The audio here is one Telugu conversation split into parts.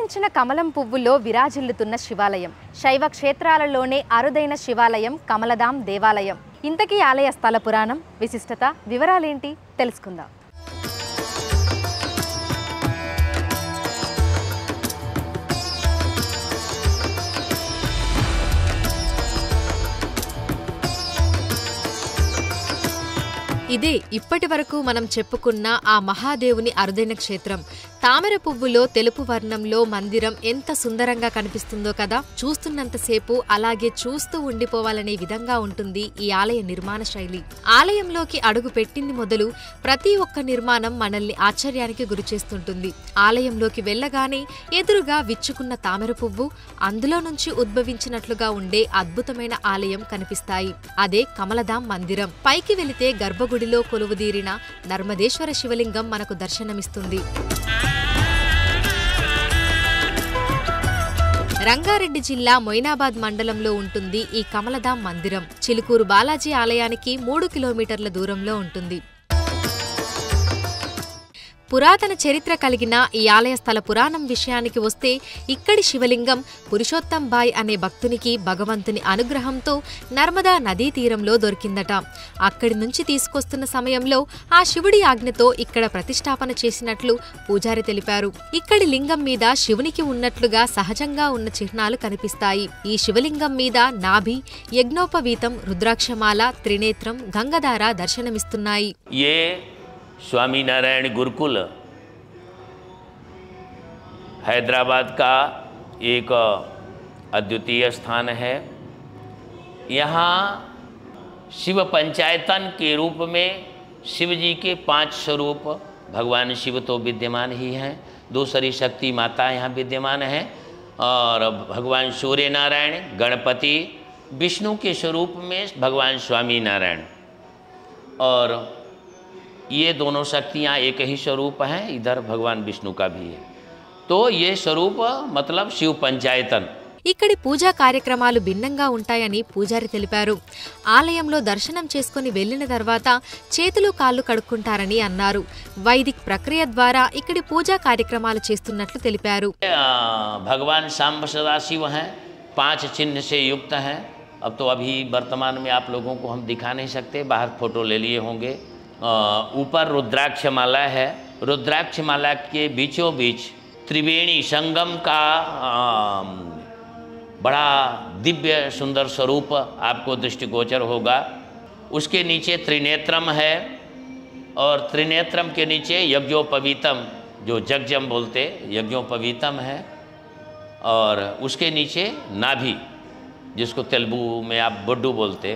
వికసించిన కమలం పువ్వులో విరాజిల్లుతున్న శివాలయం. శైవ క్షేత్రాలలోనే అరుదైన శివాలయం కమలదాం దేవాలయం. ఇంతకీ ఆలయ స్థల పురాణం, విశిష్టత, వివరాలేంటి తెలుసుకుందాం. ఇదే ఇప్పటి వరకు మనం చెప్పుకున్న ఆ మహాదేవుని అరుదైన క్షేత్రం. తామర పువ్వులో తెలుపు వర్ణంలో మందిరం ఎంత సుందరంగా కనిపిస్తుందో కదా. చూస్తున్నంతసేపు అలాగే చూస్తూ ఉండిపోవాలనే విధంగా ఉంటుంది ఈ ఆలయ నిర్మాణ శైలి. ఆలయంలోకి అడుగు పెట్టింది మొదలు ప్రతి ఒక్క నిర్మాణం మనల్ని ఆశ్చర్యానికి గురిచేస్తుంటుంది. ఆలయంలోకి వెళ్లగానే ఎదురుగా విచ్చుకున్న తామర పువ్వు, అందులో నుంచి ఉద్భవించినట్లుగా ఉండే అద్భుతమైన ఆలయం కనిపిస్తాయి. అదే కమలదాం మందిరం. పైకి వెళితే గర్భగుడిలో కొలువుదీరిన నర్మదేశ్వర శివలింగం మనకు దర్శనమిస్తుంది. రంగారెడ్డి జిల్లా మొయినాబాద్ మండలంలో ఉంటుంది ఈ కమలదాం మందిరం. చిలుకూరు బాలాజీ ఆలయానికి 3 కిలోమీటర్ల దూరంలో ఉంటుంది. పురాతన చరిత్ర కలిగిన ఈ ఆలయ స్థల పురాణం విషయానికి వస్తే, ఇక్కడి శివలింగం పురుషోత్తంబాయ్ అనే భక్తునికి భగవంతుని అనుగ్రహంతో నర్మదా నదీ తీరంలో దొరికిందట. అక్కడి నుంచి తీసుకొస్తున్న సమయంలో ఆ శివుడి ఆజ్ఞతో ఇక్కడ ప్రతిష్టాపన చేసినట్లు పూజారి తెలిపారు. ఇక్కడి లింగం మీద శివునికి ఉన్నట్లుగా సహజంగా ఉన్న చిహ్నాలు కనిపిస్తాయి. ఈ శివలింగం మీద నాభి, యజ్ఞోపవీతం, రుద్రాక్షమాల, త్రినేత్రం, గంగధార దర్శనమిస్తున్నాయి. स्वामी नारायण गुरुकुल हैदराबाद का एक अद्वितीय स्थान है। यहाँ शिव पंचायतन के रूप में शिव जी के 5 स्वरूप, भगवान शिव तो विद्यमान ही हैं, दूसरी शक्ति माता यहाँ विद्यमान हैं, और भगवान सूर्य नारायण, गणपति, विष्णु के स्वरूप में भगवान स्वामी नारायण, और ये दोनों शक्तियाँ एक ही स्वरूप हैं। इधर भगवान विष्णु का भी है। तो ये स्वरूप मतलब शिव पंचायतन. ఇక్కడి పూజా కార్యక్రమాలు భిన్నంగా ఉంటాయని పూజారి తెలిపారు. ఆలయంలో దర్శనం చేసుకుని వెళ్లిన తర్వాత చేతులు కాళ్ళు కడుక్కుంటారని అన్నారు. వైదిక్ ప్రక్రియ ద్వారా ఇక్కడి పూజా కార్యక్రమాలు చేస్తున్నట్లు తెలిపారు. भगवान सांब सदाशिव हैं, 5 चिन्ह से युक्त हैं. अब तो अभी वर्तमान में आप लोगों को हम दिखा नहीं सकते, बाहर फोटो ले लिए होंगे. ऊपर रुद्राक्ष माला है. रुद्राक्ष माला के बीचों बीच त्रिवेणी संगम का बड़ा दिव्य सुंदर स्वरूप आपको दृष्टिगोचर होगा. उसके नीचे त्रिनेत्रम है, और त्रिनेत्रम के नीचे यज्ञोपवीतम, जो जगजम बोलते यज्ञोपवीतम है, और उसके नीचे नाभि, जिसको तेलुगु में आप बुड्डू बोलते.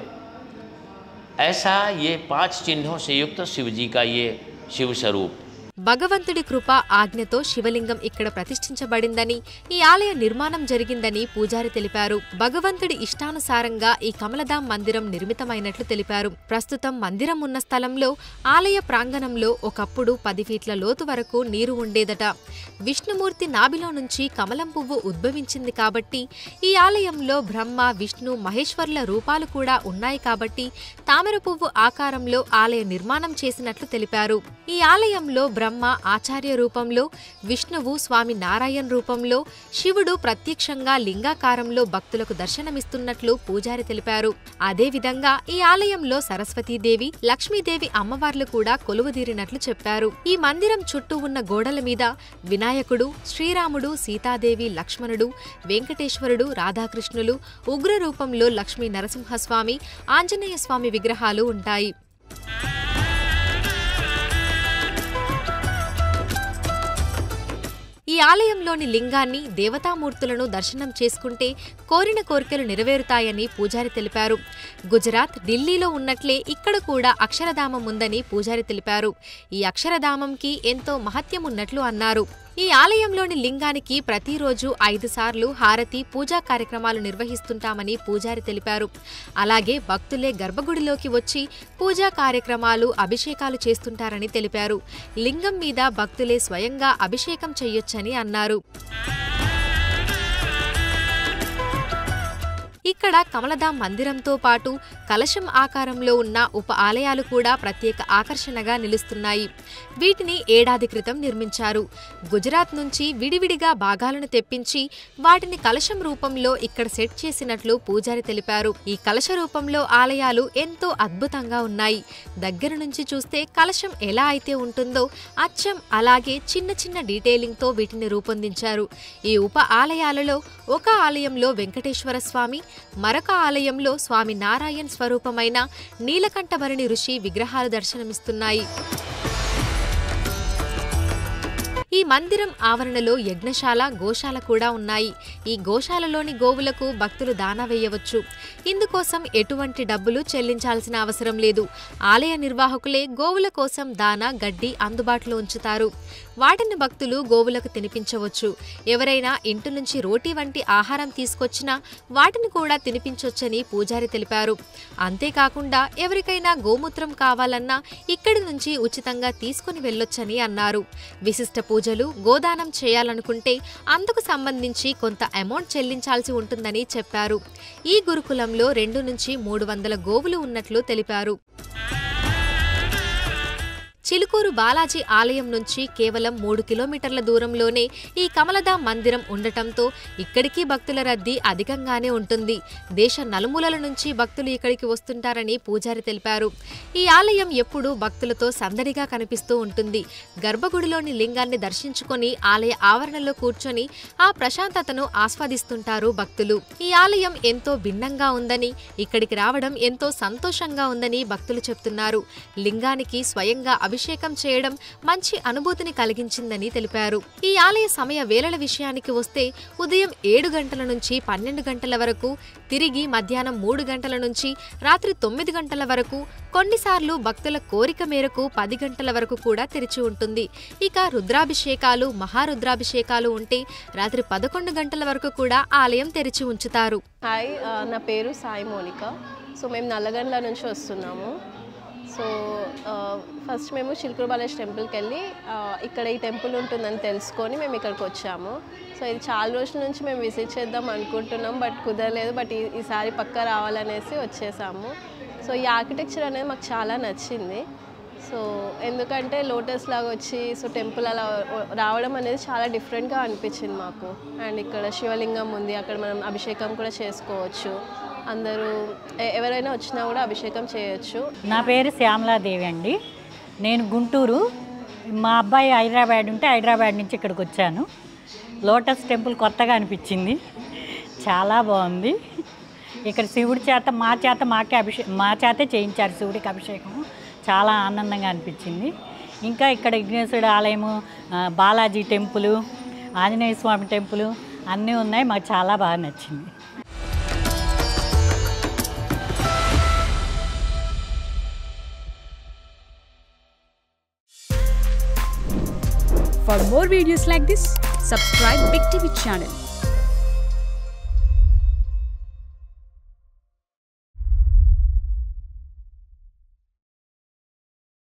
ऐसा ये 5 चिन्हों से युक्त शिव जी का ये शिव स्वरूप. భగవంతుడి కృప ఆజ్ఞతో శివలింగం ఇక్కడ ప్రతిష్ఠించబడిందని, ఈ ఆలయ నిర్మాణం జరిగిందని పూజారి తెలిపారు. భగవంతుడి ఇష్టానుసారంగా ఈ కమలదాం మందిరం నిర్మితమైనట్లు తెలిపారు. ప్రస్తుతం మందిరం ఉన్న స్థలంలో ఆలయ ప్రాంగణంలో ఒకప్పుడు 10 ఫీట్ల లోతు వరకు నీరు ఉండేదట. విష్ణుమూర్తి నాభిలో నుంచి కమలం పువ్వు ఉద్భవించింది కాబట్టి ఈ ఆలయంలో బ్రహ్మ, విష్ణు, మహేశ్వర్ల రూపాలు కూడా ఉన్నాయి కాబట్టి తామర పువ్వు ఆకారంలో ఆలయ నిర్మాణం చేసినట్లు తెలిపారు. ఈ ఆలయంలో బ్రహ్మ ఆచార్య రూపంలో, విష్ణువు స్వామి నారాయణ రూపంలో, శివుడు ప్రత్యక్షంగా లింగాకారంలో భక్తులకు దర్శనమిస్తున్నట్లు పూజారి తెలిపారు. అదేవిధంగా ఈ ఆలయంలో సరస్వతీదేవి, లక్ష్మీదేవి అమ్మవార్లు కూడా కొలువుదీరినట్లు చెప్పారు. ఈ మందిరం చుట్టూ ఉన్న గోడల మీద వినాయకుడు, శ్రీరాముడు, సీతాదేవి, లక్ష్మణుడు, వెంకటేశ్వరుడు, రాధాకృష్ణులు, ఉగ్ర రూపంలో లక్ష్మీ నరసింహస్వామి, ఆంజనేయ స్వామి విగ్రహాలు ఉంటాయి. ఈ ఆలయంలోని లింగాన్ని, దేవతామూర్తులను దర్శనం చేసుకుంటే కోరిన కోరికలు నెరవేరుతాయని పూజారి తెలిపారు. గుజరాత్, ఢిల్లీలో ఉన్నట్లే ఇక్కడ కూడా అక్షరధామం ఉందని పూజారి తెలిపారు. ఈ అక్షరధామంకి ఎంతో మహత్యం ఉన్నట్లు అన్నారు. ఈ ఆలయంలోని లింగానికి ప్రతిరోజు 5 సార్లు హారతి, పూజా కార్యక్రమాలు నిర్వహిస్తుంటామని పూజారి తెలిపారు. అలాగే భక్తులే గర్భగుడిలోకి వచ్చి పూజా కార్యక్రమాలు, అభిషేకాలు చేస్తుంటారని తెలిపారు. లింగం మీద భక్తులే స్వయంగా అభిషేకం చేయొచ్చని అన్నారు. ఇక్కడ కమలధామ్ మందిరంతో పాటు కలశం ఆకారంలో ఉన్న ఉప ఆలయాలు కూడా ప్రత్యేక ఆకర్షణగా నిలుస్తున్నాయి. వీటిని ఏడాది క్రితం నిర్మించారు. గుజరాత్ నుంచి విడివిడిగా భాగాలను తెప్పించి వాటిని కలశం రూపంలో ఇక్కడ సెట్ చేసినట్లు పూజారి తెలిపారు. ఈ కలశ రూపంలో ఆలయాలు ఎంతో అద్భుతంగా ఉన్నాయి. దగ్గర నుంచి చూస్తే కలశం ఎలా అయితే ఉంటుందో అచ్చం అలాగే చిన్న చిన్న డీటెయిలింగ్తో వీటిని రూపొందించారు. ఈ ఉప ఆలయాలలో ఒక ఆలయంలో వెంకటేశ్వర స్వామి, మరొక ఆలయంలో స్వామి నారాయణ్ స్వరూపమైన నీలకంఠభరణి ఋషి విగ్రహాలు దర్శనమిస్తున్నాయి. ఈ మందిరం ఆవరణలో యజ్ఞశాల, గోశాల కూడా ఉన్నాయి. ఈ గోశాలలోని గోవులకు భక్తులు దానా వేయవచ్చు. ఇందుకోసం ఎటువంటి డబ్బులు చెల్లించాల్సిన అవసరం లేదు. ఆలయ నిర్వాహకులే గోవుల కోసం దానా, గడ్డి అందుబాటులో ఉంచుతారు. వాటిని భక్తులు గోవులకు తినిపించవచ్చు. ఎవరైనా ఇంటి నుంచి రోటీ వంటి ఆహారం తీసుకొచ్చినా వాటిని కూడా తినిపించొచ్చని పూజారి తెలిపారు. అంతేకాకుండా ఎవరికైనా గోమూత్రం కావాలన్నా ఇక్కడి నుంచి ఉచితంగా తీసుకుని వెళ్ళొచ్చని అన్నారు. విశిష్ట పూజలు, గోదానం చేయాలనుకుంటే అందుకు సంబంధించి కొంత అమౌంట్ చెల్లించాల్సి ఉంటుందని చెప్పారు. ఈ గురుకులంలో 2 నుంచి 300 గోవులు ఉన్నట్లు తెలిపారు. చిలుకూరు బాలాజీ ఆలయం నుంచి కేవలం 3 కిలోమీటర్ల దూరంలోనే ఈ కమలధామ్ మందిరం ఉండటంతో ఇక్కడికి భక్తుల రద్దీ అధికంగానే ఉంటుంది. దేశ నలుమూలల నుంచి భక్తులు ఇక్కడికి వస్తుంటారని పూజారి తెలిపారు. ఈ ఆలయం ఎప్పుడూ భక్తులతో సందడిగా కనిపిస్తూ ఉంటుంది. గర్భగుడిలోని లింగాన్ని దర్శించుకొని ఆలయ ఆవరణలో కూర్చొని ఆ ప్రశాంతతను ఆస్వాదిస్తుంటారు భక్తులు. ఈ ఆలయం ఎంతో భిన్నంగా ఉందని, ఇక్కడికి రావడం ఎంతో సంతోషంగా ఉందని భక్తులు చెప్తున్నారు. లింగానికి స్వయంగా అభిషేకం చేయడం మంచి అనుభూతిని కలిగించిందని తెలిపారు. ఈ ఆలయ సమయ వేళల విషయానికి వస్తే ఉదయం 7 గంటల నుంచి 12 గంటల వరకు, తిరిగి మధ్యాహ్నం 3 గంటల నుంచి రాత్రి 9 గంటల వరకు, కొన్నిసార్లు భక్తుల కోరిక మేరకు 10 గంటల వరకు కూడా తెరిచి ఉంటుంది. ఇక రుద్రాభిషేకాలు, మహారుద్రాభిషేకాలు ఉంటే రాత్రి 11 గంటల వరకు కూడా ఆలయం తెరిచి ఉంచుతారు. హాయ్, నా పేరు సాయి మోనిక. సో మేము నల్లగండ్ల నుంచి వస్తున్నాము. సో ఫస్ట్ మేము చిలుకూరు బాలాజీ టెంపుల్కి వెళ్ళి ఇక్కడ ఈ టెంపుల్ ఉంటుందని తెలుసుకొని మేము ఇక్కడికి వచ్చాము. సో ఇది చాలా రోజుల నుంచి మేము విజిట్ చేద్దాం అనుకుంటున్నాం, బట్ కుదరలేదు. బట్ ఈసారి పక్కా రావాలనేసి వచ్చేసాము. సో ఈ ఆర్కిటెక్చర్ అనేది మాకు చాలా నచ్చింది. సో ఎందుకంటే లోటస్ లాగా వచ్చి సో టెంపుల్ అలా రావడం అనేది చాలా డిఫరెంట్గా అనిపించింది మాకు. అండ్ ఇక్కడ శివలింగం ఉంది, అక్కడ మనం అభిషేకం కూడా చేసుకోవచ్చు. అందరూ ఎవరైనా వచ్చినా కూడా అభిషేకం చేయొచ్చు. నా పేరు శ్యామలాదేవి అండి. నేను గుంటూరు, మా అబ్బాయి హైదరాబాద్ ఉంటే హైదరాబాద్ నుంచి ఇక్కడికి వచ్చాను. లోటస్ టెంపుల్ కొత్తగా అనిపించింది, చాలా బాగుంది. ఇక్కడ శివుడి చేత మా చేతే చేయించారు శివుడికి అభిషేకం. చాలా ఆనందంగా అనిపించింది. ఇంకా ఇక్కడ విఘ్నేశ్వరుడు ఆలయము, బాలాజీ టెంపుల్, ఆంజనేయ స్వామి టెంపుల్ అన్నీ ఉన్నాయి. మాకు చాలా బాగా నచ్చింది. For more videos like this, subscribe Big TV channel.